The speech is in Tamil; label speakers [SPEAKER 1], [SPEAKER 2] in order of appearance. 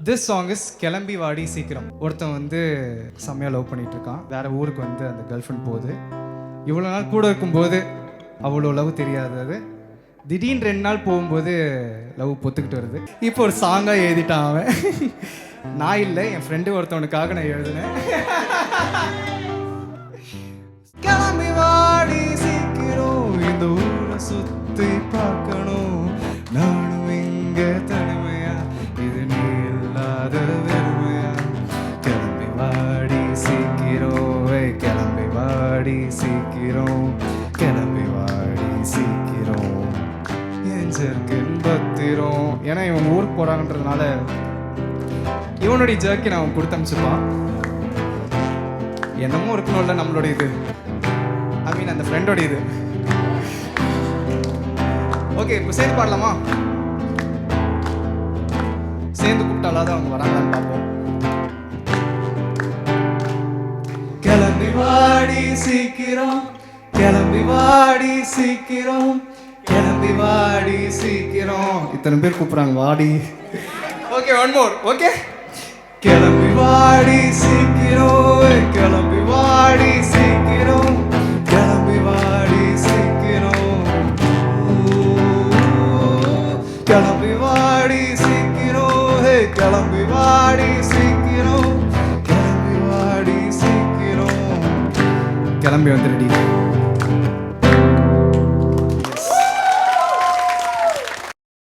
[SPEAKER 1] திஸ் சாங் இஸ் கிளம்பி வாடி சீக்கிரம். ஒருத்தன் வந்து செம்மையாக லவ் பண்ணிட்டு இருக்கான். வேற ஊருக்கு வந்து அந்த கேர்ள் ஃப்ரெண்ட் போகுது. இவ்வளோ நாள் கூட இருக்கும்போது அவ்வளோ லவ் தெரியாது. அது திடீர்னு 2 நாள் போகும்போது லவ் பொத்துக்கிட்டு வருது. இப்போ ஒரு சாங்காக எழுதிட்டான் அவன். நான் இல்லை, என் ஃப்ரெண்டு ஒருத்தவனுக்காக நான் எழுதினேன். கிளம்பி வாடி சீக்கிரம், இந்த ஊரை சுற்றி பார்க்கணும். நானும் இங்கே தனிமையா, இது நீ இல்லாத வெறுமையா. கிளம்பி வாடி சீக்கிரம், கிளம்பி வாடி சீக்கிரம், கிளம்பி வாடி சீக்கிரம், என் ஜர்க்கின் பத்திரம். ஏன்னா இவன் ஊருக்கு போகிறாங்கன்றதுனால இவனுடைய ஜர்க்கின் அவன் கொடுத்து அனுப்பிச்சிருப்பான். என்னமோ இருக்கணும்ல நம்மளுடைய இது, ஐ மீன் அந்த ஃப்ரெண்டோட இது. ஓகே, இப்போ சேர்ந்து பாடலாமா? சேர்ந்து கூப்பிட்டாலாவது அவங்க வராங்களான்னு பார்ப்போம். கிளம்பி வாடி சீக்கிரம், கிளம்பி வாடி சீக்கிரம், கிளம்பி வாடி சீக்கிரம். இத்தனை பேர் கூப்பிடுறாங்க வாடி. Okay, one more. ஓகே, கிளம்பி வாடி சீக்கிரம், கிளம்பி வாடி சீக்கிரம், கிளம்பி வாடி சீக்கிரம், கிளம்பி வாடி சீக்கிரம், கிளம்பி வாடி சீக்கிரம், கிளம்பி வாடி சீக்கிரம். கிளம்பி வந்துடுடி.